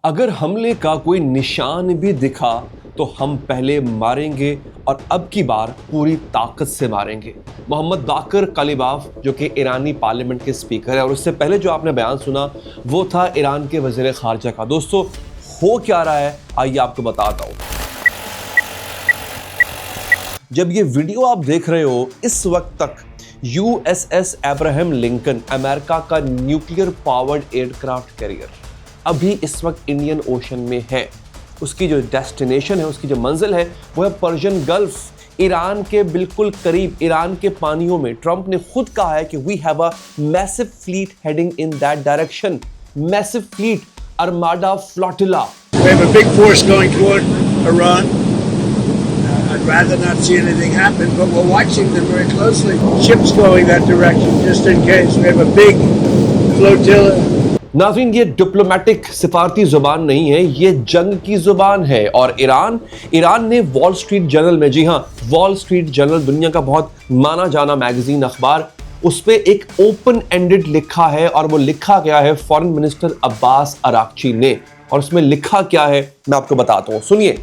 अगर हमले का कोई निशान भी दिखा तो हम पहले मारेंगे और अब की बार पूरी ताकत से मारेंगे। मोहम्मद बाकर कालिबाफ जो कि ईरानी पार्लियामेंट के स्पीकर है, और उससे पहले जो आपने बयान सुना वो था ईरान के वज़ीर ख़ारजा का। दोस्तों, हो क्या रहा है आइए आपको बताता हूँ। जब ये वीडियो आप देख रहे हो, इस वक्त तक यूएसएस अब्राहम लिंकन, अमेरिका का न्यूक्लियर पावर्ड एयरक्राफ्ट कैरियर, अभी इस वक्त इंडियन ओशन में है। उसकी जो डेस्टिनेशन है, उसकी जो मंजिल है वो है पर्शियन गल्फ, ईरान के बिल्कुल करीब, ईरान के पानियों में। ट्रंप ने खुद कहा है कि we have a massive fleet heading in that direction, massive fleet, armada flotilla. We have a big force going toward Iran. I'd rather not see anything happen, but we're watching them very closely. Ships going that direction just in case. We have a big flotilla. नाज़रीन, ये diplomatic सिफारती जुबान नहीं है, ये जंग की जुबान है। और ईरान ने वॉल स्ट्रीट जर्नल में, जी हाँ, वॉल स्ट्रीट जर्नल दुनिया का बहुत माना जाना मैगजीन, अखबार, उस पे एक ओपन एंडेड लिखा है, और वो लिखा गया है फॉरेन मिनिस्टर अब्बास अराक्ची ने। और उसमें लिखा क्या है मैं आपको बताता हूँ, सुनिए।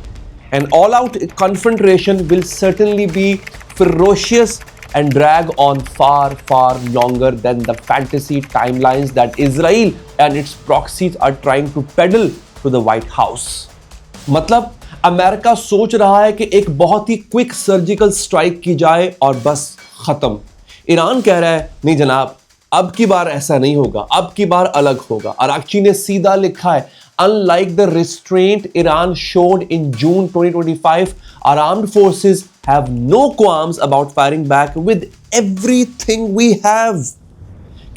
An all out confrontation will certainly be ferocious and drag on far longer than the fantasy timelines that Israel and its proxies are trying to peddle to the White House. मतलब अमेरिका सोच रहा है कि एक बहुत ही quick surgical strike की जाए और बस खत्म। ईरान कह रहा है नहीं जनाब, अब की बार ऐसा नहीं होगा, अब की बार अलग होगा। अराक्ची ने सीधा लिखा है, unlike the restraint Iran showed in June 2025, our armed forces have no qualms about firing back with everything we have.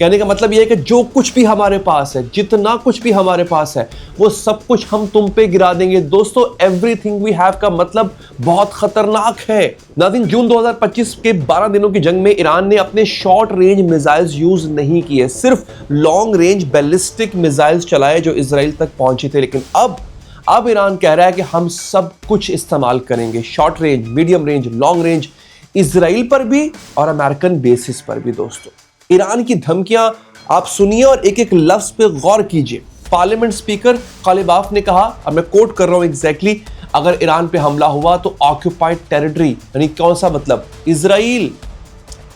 कहने का मतलब यह है कि जो कुछ भी हमारे पास है, जितना कुछ भी हमारे पास है, वो सब कुछ हम तुम पे गिरा देंगे। दोस्तों, एवरीथिंग वी हैव का मतलब बहुत खतरनाक है। नाज़रीन, जून 2025 के 12 दिनों की जंग में ईरान ने अपने शॉर्ट रेंज मिसाइल्स यूज नहीं किए, सिर्फ लॉन्ग रेंज बैलिस्टिक मिसाइल्स चलाए जो इजराइल तक पहुंचे थे। लेकिन अब ईरान कह रहा है कि हम सब कुछ इस्तेमाल करेंगे, short range, medium range, long range, Israel पर भी और अमेरिकन बेसिस पर भी। दोस्तों, ईरान की धमकियां आप सुनिए और एक एक लफ्ज पे गौर कीजिए। पार्लियामेंट स्पीकर कालिबाफ ने कहा, और मैं कोट कर रहा हूं एग्जैक्टली, अगर ईरान पे हमला हुआ तो ऑक्यूपाइड टेरिटरी, यानी कौन सा मतलब,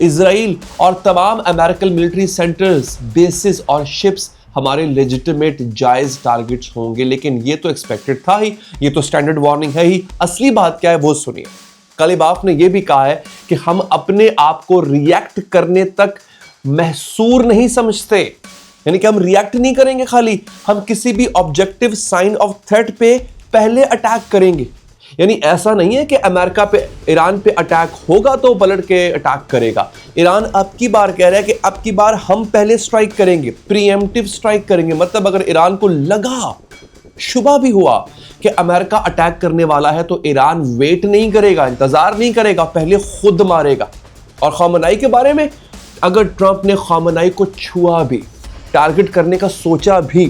इजराइल और तमाम अमेरिकन मिलिट्री सेंटर्स, बेसिस और शिप्स हमारे लेजिटिमेट जायज टारगेट्स होंगे। लेकिन ये तो एक्सपेक्टेड था ही, ये तो स्टैंडर्ड वार्निंग है ही। असली बात क्या है वो सुनिए। कालिबाफ ने यह भी कहा है कि हम अपने आप को रिएक्ट करने तक महसूर नहीं समझते, यानी कि हम रिएक्ट नहीं करेंगे, खाली हम किसी भी ऑब्जेक्टिव साइन ऑफ थ्रेट पे पहले अटैक करेंगे। यानी ऐसा नहीं है कि अमेरिका पे, ईरान पे अटैक होगा तो पलट के अटैक करेगा। ईरान अब की बार कह रहा है कि अब की बार हम पहले स्ट्राइक करेंगे, प्रीएम्प्टिव स्ट्राइक करेंगे। मतलब अगर ईरान को लगा, शुबा भी हुआ कि अमेरिका अटैक करने वाला है, तो ईरान वेट नहीं करेगा, इंतजार नहीं करेगा, पहले खुद मारेगा। और खामनाई के बारे में, अगर ट्रंप ने खामनाई को छुआ भी, टारगेट करने का सोचा भी,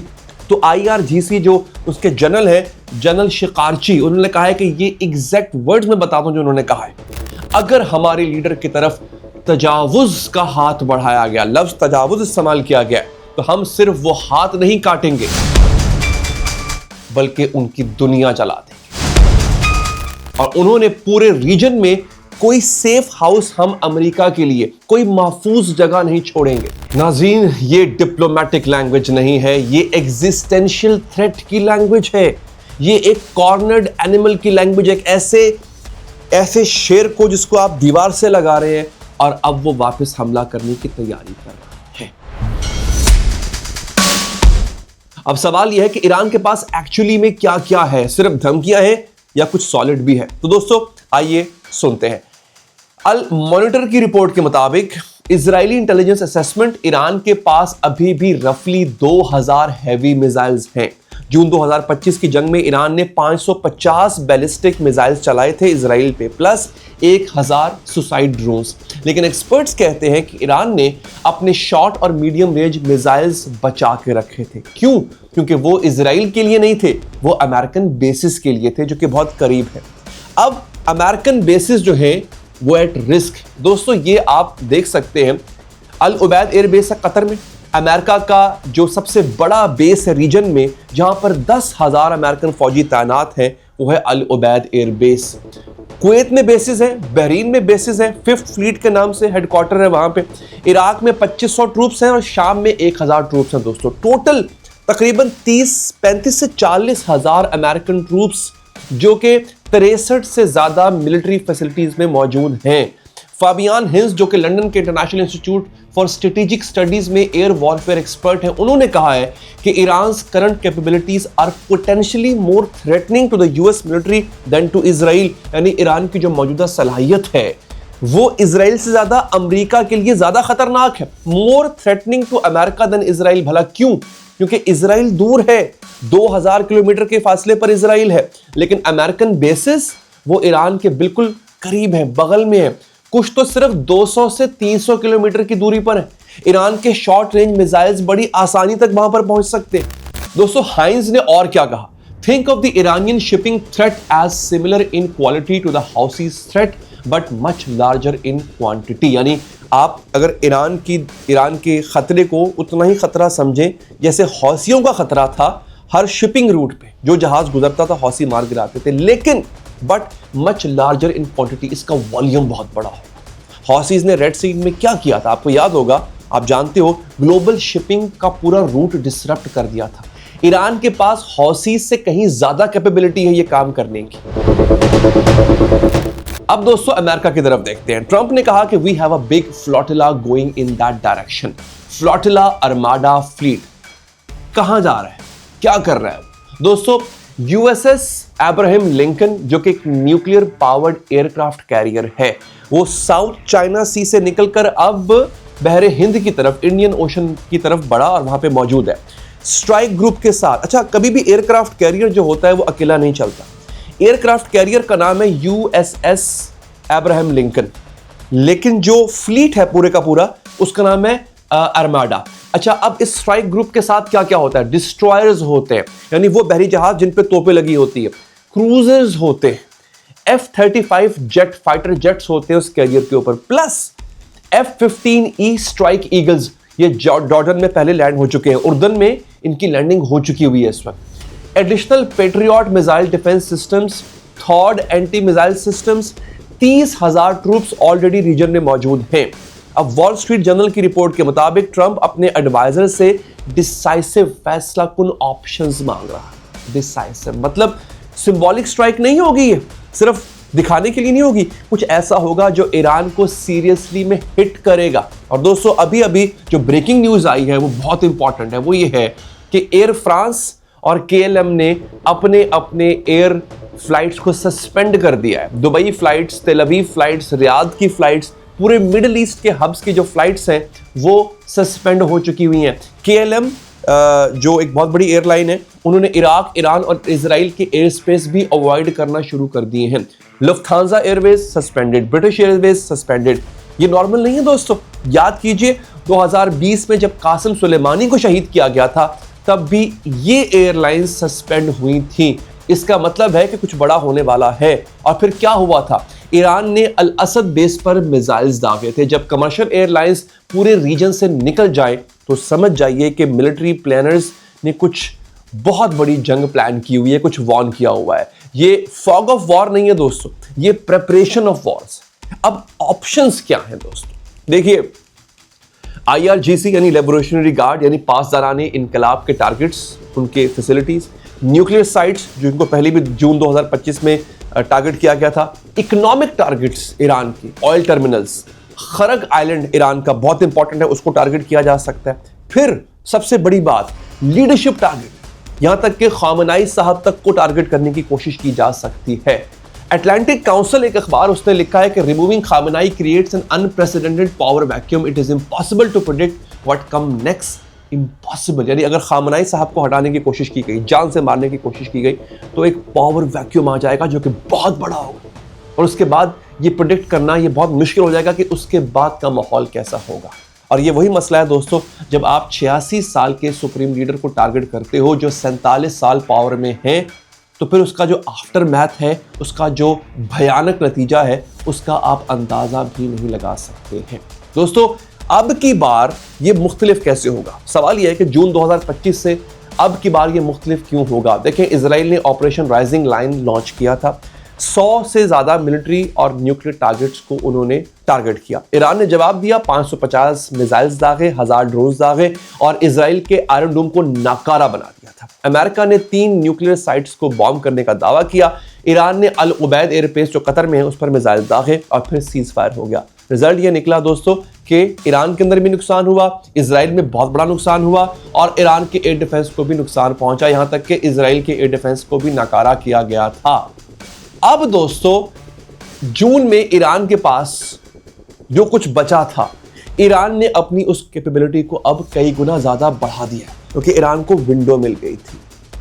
तो IRGC जो उसके जनरल है, जनरल शिकारची, उन्होंने कहा है कि ये एग्जैक्ट वर्ड्स में बताता हूं जो उन्होंने कहा है, अगर हमारे लीडर की तरफ तजावुज का हाथ बढ़ाया गया, लफ्ज तजावुज इस्तेमाल किया गया, तो हम सिर्फ वो हाथ नहीं काटेंगे बल्कि उनकी दुनिया जला देंगे। और उन्होंने पूरे रीजन में कोई सेफ हाउस हम अमेरिका के लिए, कोई महफूज जगह नहीं छोड़ेंगे। नाज़रीन, ये डिप्लोमेटिक लैंग्वेज नहीं है, ये एग्जिस्टेंशियल थ्रेट की लैंग्वेज है। ये एक कॉर्नर्ड एनिमल की लैंग्वेज, एक ऐसे शेर को जिसको आप दीवार से लगा रहे हैं और अब वो वापस हमला करने की तैयारी कर रहा है। अब सवाल यह है कि ईरान के पास एक्चुअली में क्या क्या है, सिर्फ धमकियां हैं या कुछ सॉलिड भी है? तो दोस्तों आइए सुनते हैं। अल मॉनिटर की रिपोर्ट के मुताबिक इजरायली इंटेलिजेंस असेसमेंट, ईरान के पास अभी भी रफली 2000 हैवी मिसाइल्स हैं। जून 2025 की जंग में ईरान ने 550 बैलिस्टिक मिसाइल्स चलाए थे इजराइल पे, प्लस 1000 सुसाइड ड्रोन्स। लेकिन एक्सपर्ट्स कहते हैं कि ईरान ने अपने शॉर्ट और मीडियम रेंज मिसाइल्स बचा के रखे थे। क्यों? क्योंकि वो इजराइल के लिए नहीं थे, वो अमेरिकन बेसिस के लिए थे, जो कि बहुत करीब है। अब अमेरिकन बेसिस जो है वो एट रिस्क। दोस्तों, ये आप देख सकते हैं, अल उबैद एयरबेस है कतर में, अमेरिका का जो सबसे बड़ा बेस है रीजन में, जहां पर 10,000 अमेरिकन फौजी तैनात हैं, वो है अल उबैद एयर बेस। कुवैत में बेसिस है, बहरीन में बेसिस है, 5th फ्लीट के नाम से हेडक्वार्टर है वहां पे। इराक में 2500 ट्रूप्स हैं और शाम में 1000 ट्रूप्स हैं दोस्तों। टोटल तकरीबन 35 से 40 हज़ार अमेरिकन ट्रूप्स जो कि 63 से ज़्यादा मिलिट्री फैसिलिटीज़ में मौजूद हैं। फाबियान हिंस जो कि लंदन के international institute for strategic studies में एयर वॉरफेयर एक्सपर्ट हैं, उन्होंने कहा है कि Iran's current capabilities are potentially more threatening to the US military than to Israel. यानी ईरान की जो मौजूदा सलाहियत है वो इजराइल से ज़्यादा अमेरिका के लिए ज़्यादा खतरनाक है। More threatening to America than Israel. भला क्यों? क्योंकि इजराइल दूर है, 2000 किलोमीटर के फासले पर इजराइल है, लेकिन अमेरिकन बेसिस वो ईरान के बिल्कुल करीब है, बगल में है। कुछ तो सिर्फ 200 से 300 किलोमीटर की दूरी पर है। ईरान के शॉर्ट रेंज मिसाइल्स बड़ी आसानी तक वहां पर पहुंच सकते हैं। दोस्तों हाइंस ने और क्या कहा? Think of the Iranian shipping threat as similar in quality to the Houthis threat but much larger in quantity. यानी आप अगर ईरान के खतरे को उतना ही खतरा समझें जैसे हौसियों का खतरा था। हर शिपिंग रूट पे जो जहाज गुजरता था हौसी मार गिराते थे, लेकिन but much larger in quantity, इसका वॉल्यूम बहुत बड़ा होगा। हौसीज ने रेड सी में क्या किया था आपको याद होगा, आप जानते हो, ग्लोबल शिपिंग का पूरा रूट डिसरप्ट कर दिया था। ईरान के पास हौसीज से कहीं ज्यादा कैपेबिलिटी है ये काम करने की। अब दोस्तों अमेरिका की तरफ देखते हैं। ट्रंप ने कहा कि we have a big flotilla going in that direction. Flotilla, armada, fleet कहां जा रहा है, क्या कर रहा है? दोस्तों यूएसएस अब्राहम लिंकन जो कि एक न्यूक्लियर पावर्ड एयरक्राफ्ट कैरियर है, वो साउथ चाइना सी से निकलकर अब बहरे हिंद की तरफ, इंडियन ओशन की तरफ बढ़ा और वहां पे मौजूद है स्ट्राइक ग्रुप के साथ। अच्छा, कभी भी एयरक्राफ्ट कैरियर जो होता है वो अकेला नहीं चलता। एयरक्राफ्ट कैरियर का नाम है यूएसएस अब्राहम लिंकन, लेकिन जो फ्लीट है पूरे का पूरा उसका नाम है अर्माडा। अच्छा, अब इस स्ट्राइक ग्रुप के साथ क्या क्या होता है? डिस्ट्रॉयर्स होते हैं, यानी वो बहरी जहाज जिन पे तोपें लगी होती है, क्रूजर्स होते हैं, F-35 जेट फाइटर जेट्स होते हैं उस कैरियर के ऊपर, प्लस F-15E स्ट्राइक ईगल्स, ये जॉर्डन में पहले लैंड हो चुके हैं, उर्दन में इनकी लैंडिंग हो चुकी हुई है इस वक्त। Additional Patriot missile defence systems, THAAD anti missile systems, 30,000 troops already region में मौजूद हैं। अब वॉल स्ट्रीट जर्नल की रिपोर्ट के मुताबिक ट्रंप अपने एडवाइजर से डिसाइसिव, फैसला कुन ऑप्शंस मांग रहा है। डिसाइसिव मतलब सिंबॉलिक स्ट्राइक नहीं होगी, ये सिर्फ दिखाने के लिए नहीं होगी, कुछ ऐसा होगा जो ईरान को सीरियसली में हिट करेगा। और दोस्तों अभी अभी जो ब्रेकिंग न्यूज आई है वो बहुत इंपॉर्टेंट है, वो ये है कि एयर फ्रांस और KLM ने अपने अपने एयर फ्लाइट्स को सस्पेंड कर दिया है। दुबई फ्लाइट्स, तेल अवीव फ्लाइट्स, रियाद की फ्लाइट्स, पूरे मिडिल ईस्ट के हब्स की जो फ्लाइट्स हैं वो सस्पेंड हो चुकी हुई हैं। KLM जो एक बहुत बड़ी एयरलाइन है, उन्होंने इराक, ईरान और इजराइल के एयर स्पेस भी अवॉइड करना शुरू कर दिए हैं। Lufthansa Airways suspended, British Airways suspended. ये नॉर्मल नहीं है दोस्तों, याद कीजिए 2020 में जब कासिम सुलेमानी को शहीद किया गया था तब भी ये एयरलाइंस सस्पेंड हुई थी। इसका मतलब है कि कुछ बड़ा होने वाला है। और फिर क्या हुआ था? ईरान ने अल असद बेस पर मिसाइल्स दागे थे। जब कमर्शियल एयरलाइंस पूरे रीजन से निकल जाए तो समझ जाइए कि मिलिट्री प्लानर्स ने कुछ बहुत बड़ी जंग प्लान की हुई है, कुछ वॉर्न किया हुआ है। ये फॉग ऑफ वॉर नहीं है दोस्तों, ये प्रेपरेशन ऑफ वॉर्स। अब ऑप्शंस क्या हैं दोस्तों? देखिए, IRGC यानी रेवोल्यूशनरी गार्ड यानी पासदाराने इनकलाब के टारगेट्स, उनके फैसिलिटीज, न्यूक्लियर साइट्स जो इनको पहले भी जून 2025 में टारगेट किया गया था, इकोनॉमिक टारगेट्स ईरान की, oil terminals, Kharag island Iran का बहुत इंपॉर्टेंट है, उसको टारगेट किया जा सकता है। फिर सबसे बड़ी बात, लीडरशिप टारगेट, यहां तक कि खामनाई साहब तक को टारगेट करने की कोशिश की जा सकती है। अटलांटिक काउंसिल एक अखबार, उसने लिखा है कि removing Khamenei creates an unprecedented power vacuum, it is impossible to predict what come next. Impossible यानी अगर खामनाई साहब को हटाने की कोशिश की गई, जान से मारने की कोशिश की गई, तो एक पावर वैक्यूम आ जाएगा जो कि बहुत बड़ा होगा। और उसके बाद ये प्रेडिक्ट करना ये बहुत मुश्किल हो जाएगा कि उसके बाद का माहौल कैसा होगा। और ये वही मसला है दोस्तों, जब आप 86 साल के सुप्रीम लीडर को टारगेट करते हो जो 47 साल पावर में हैं, तो फिर उसका जो आफ्टर मैथ है, उसका जो भयानक नतीजा है, उसका आप अंदाज़ा भी नहीं लगा सकते हैं। दोस्तों अब की बार ये मुख्तलिफ कैसे होगा? सवाल यह है कि जून 2025 से अब की बार ये मुख्तलिफ क्यों होगा? देखें, इजराइल ने ऑपरेशन राइजिंग लाइन लॉन्च किया था। 100 से ज़्यादा मिलिट्री और न्यूक्लियर टारगेट्स को उन्होंने टारगेट किया। ईरान ने जवाब दिया, 550 मिसाइल्स दागे, 1000 ड्रोन्स दागे और इजराइल के आयरन डोम को नाकारा बना दिया था। अमेरिका ने 3 न्यूक्लियर साइट्स को बॉम्ब करने का दावा किया। ईरान ने अल उबैद एयरबेस जो कतर में है उस पर मिसाइल दागे और फिर सीज फायर हो गया। रिजल्ट ये निकला दोस्तों कि ईरान के अंदर भी नुकसान हुआ, इजराइल में बहुत बड़ा नुकसान हुआ और ईरान के एयर डिफेंस को भी नुकसान पहुंचा, यहां तक कि इजराइल के एयर डिफेंस को भी नाकारा किया गया था। अब दोस्तों जून में ईरान के पास जो कुछ बचा था, ईरान ने अपनी उस कैपेबिलिटी को अब कई गुना ज्यादा बढ़ा दिया क्योंकि ईरान को विंडो मिल गई थी।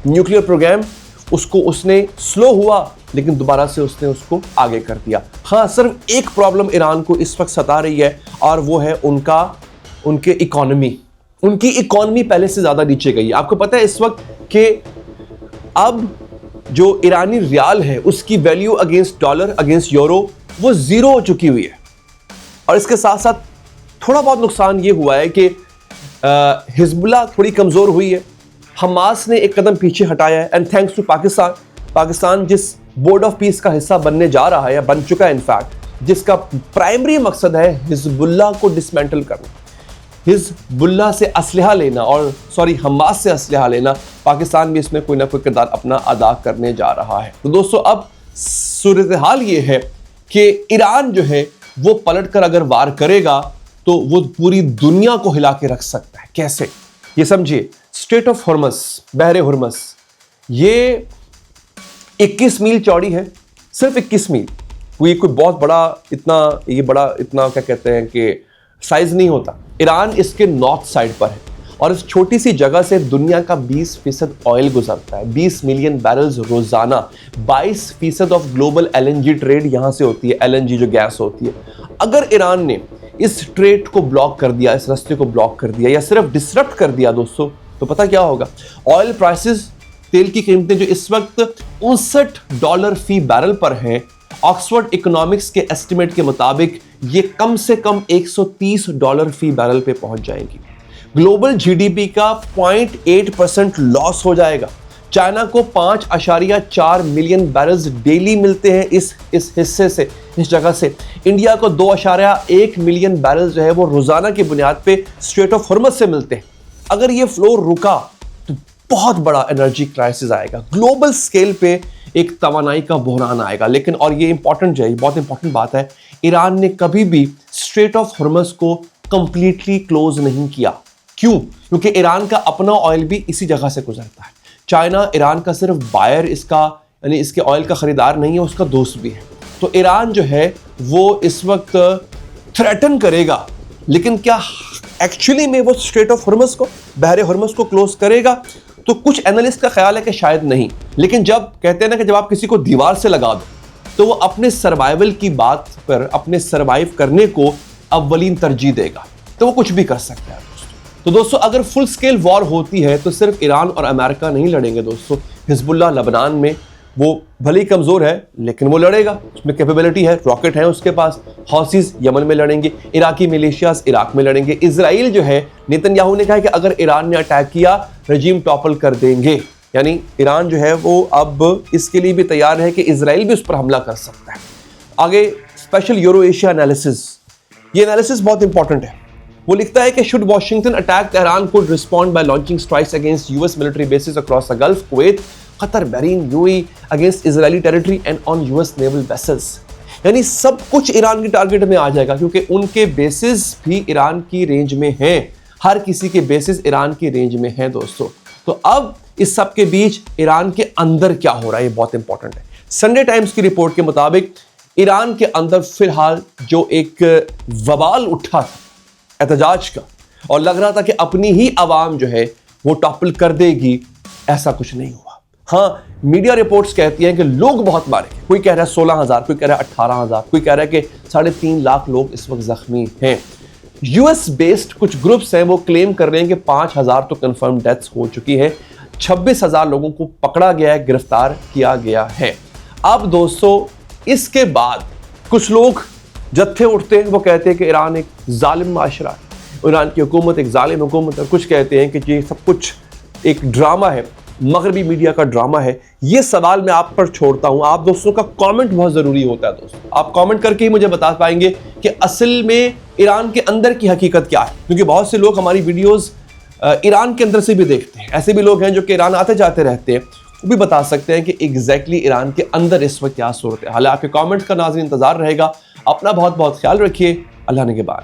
न्यूक्लियर प्रोग्राम उसने स्लो हुआ लेकिन दोबारा से उसने उसको आगे कर दिया। हाँ, सिर्फ एक प्रॉब्लम ईरान को इस वक्त सता रही है और वो है उनकी इकोनॉमी। उनकी इकोनॉमी पहले से ज्यादा नीचे गई है। आपको पता है इस वक्त कि अब जो ईरानी रियाल है उसकी value against dollar, against euro वो 0 हो चुकी हुई है। और इसके साथ साथ थोड़ा बहुत नुकसान ये हुआ है कि हिजबुल्लाह थोड़ी कमजोर हुई है, हमास ने एक कदम पीछे हटाया है एंड थैंक्स टू पाकिस्तान जिस बोर्ड ऑफ पीस का हिस्सा बनने जा रहा है या बन चुका है इनफैक्ट, जिसका प्राइमरी मकसद है हिजबुल्लाह को डिसमेंटल करना, हिजबुल्लाह से असलहा लेना और हमास से असलहा लेना। पाकिस्तान भी इसमें कोई ना कोई किरदार अपना अदा करने जा रहा है। तो दोस्तों अब सूरत हाल ये है कि ईरान जो है वो पलट कर अगर वार करेगा तो वो पूरी दुनिया को हिला के रख सकता है। कैसे? ये समझिए, स्ट्रेट ऑफ हॉर्मस, बहरे हॉर्मस, ये 21 मील चौड़ी है, सिर्फ 21 मील। ये कोई बहुत बड़ा इतना क्या कहते हैं कि साइज नहीं होता। ईरान इसके नॉर्थ साइड पर है और इस छोटी सी जगह से दुनिया का 20% ऑयल गुजरता है, 20 मिलियन बैरल्स रोजाना। 22% ऑफ ग्लोबल LNG ट्रेड यहां से होती है, LNG जो गैस होती है। अगर ईरान ने इस ट्रेड को ब्लॉक कर दिया, इस रास्ते को ब्लॉक कर दिया या सिर्फ डिसरप्ट कर दिया दोस्तों, तो पता क्या होगा? ऑयल प्राइसेस, तेल की कीमतें जो इस वक्त $59 फी बैरल पर हैं, ऑक्सफोर्ड इकोनॉमिक्स के एस्टिमेट के मुताबिक ये कम से कम $130 फी बैरल पे पहुंच जाएंगी। ग्लोबल GDP का 0.8% लॉस हो जाएगा। चाइना को 5.4 मिलियन बैरल्स डेली मिलते हैं इस हिस्से से, इस जगह से। इंडिया को 2.1 मिलियन बैरल्स जो है वो रोजाना की बुनियाद पे स्ट्रेट ऑफ हॉर्मस से मिलते हैं। अगर ये फ्लो रुका तो बहुत बड़ा एनर्जी क्राइसिस आएगा, ग्लोबल स्केल पे एक तवानाई का बहरान आएगा। लेकिन और ये इंपॉर्टेंट जो है, बहुत इंपॉर्टेंट बात है, ईरान ने कभी भी स्ट्रेट ऑफ हॉर्मस को कंप्लीटली क्लोज नहीं किया। क्यों? क्योंकि ईरान का अपना ऑयल भी इसी जगह से गुजरता है। चाइना ईरान का सिर्फ बायर, यानी इसके ऑयल का खरीदार नहीं है, उसका दोस्त भी है। तो ईरान जो है वो इस वक्त थ्रेटन करेगा, लेकिन क्या एक्चुअली में वो स्ट्रेट ऑफ हॉर्मस को, बहरे हॉर्मस को क्लोज करेगा? तो कुछ एनालिस्ट का ख्याल है कि शायद नहीं। लेकिन जब कहते हैं ना कि जब आप किसी को दीवार से लगा दो तो वो अपने सर्वाइवल की बात पर, अपने सर्वाइव करने को अव्वलीन तरजीह देगा, तो वो कुछ भी कर सकता है। तो दोस्तों अगर फुल स्केल वॉर होती है तो सिर्फ ईरान और अमेरिका नहीं लड़ेंगे दोस्तों। हिजबुल्लाह लेबनान में वो भले ही कमजोर है लेकिन वो लड़ेगा, उसमें कैपेबिलिटी है, रॉकेट है उसके पास। हौसीज यमन में लड़ेंगे, इराकी मिलिशियाज इराक में लड़ेंगे। इजराइल जो है, नेतन्याहू ने कहा है कि अगर ईरान ने अटैक किया रजीम टॉपल कर देंगे, यानी ईरान जो है वो अब इसके लिए भी तैयार है कि इजराइल भी उस पर हमला कर सकता है। आगे स्पेशल यूरो एशिया एनालिसिस, ये एनालिसिस बहुत इंपॉर्टेंट है। वो लिखता है कि should Washington attack Tehran could respond bye launching strikes against US military bases across the gulf, Kuwait, Qatar, Bahrain, UAE against Israeli territory and on US naval vessels. यानी सब कुछ ईरान की टारगेट में आ जाएगा क्योंकि उनके बेसिस भी Iran की रेंज में हैं। हर किसी के बेसिस ईरान की रेंज में हैं दोस्तों। तो अब इस सब के बीच ईरान के अंदर क्या हो रहा है, ये बहुत इंपॉर्टेंट है। संडे टाइम्स की रिपोर्ट के मुताबिक ईरान के अंदर फिलहाल जो एक वबाल उठा था एहतजाज का और लग रहा था कि अपनी ही आवाम जो है वो टॉपल कर देगी, ऐसा कुछ नहीं हुआ। हाँ, मीडिया रिपोर्ट्स कहती हैं कि लोग बहुत मारे गए। कोई कह रहा है 16,000, कोई कह रहा है 18,000, कोई कह रहा है कि 3.5 लाख लोग इस वक्त जख्मी हैं। यूएस बेस्ड कुछ ग्रुप्स हैं वो क्लेम कर रहे हैं कि 5,000 तो कंफर्म डेथ्स हो चुकी है, 26,000 लोगों को पकड़ा गया है, गिरफ्तार किया गया है। अब दोस्तों इसके बाद कुछ लोग जत्थे उठते हैं, वो कहते हैं कि ईरान एक जालिम माशरा है, ईरान की हुकूमत एक जालिम हुकूमत है, कुछ कहते हैं कि ये सब कुछ एक ड्रामा है, मगरबी मीडिया का ड्रामा है। ये सवाल मैं आप पर छोड़ता हूं, आप दोस्तों का कमेंट बहुत जरूरी होता है दोस्तों। आप कमेंट करके ही मुझे बता पाएंगे कि असल में ईरान के अंदर की हकीकत क्या है, क्योंकि बहुत से लोग हमारी वीडियोस ईरान के अंदर से भी देखते हैं। ऐसे भी लोग हैं जो कि ईरान आते जाते रहते हैं, वो भी बता सकते हैं कि एग्जैक्टली ईरान के अंदर इस वक्त क्या सूरत है। हालांकि आपके कमेंट्स का नाज़रीन इंतजार रहेगा। अपना बहुत बहुत ख्याल रखिए। अल्लाह ने के बाद।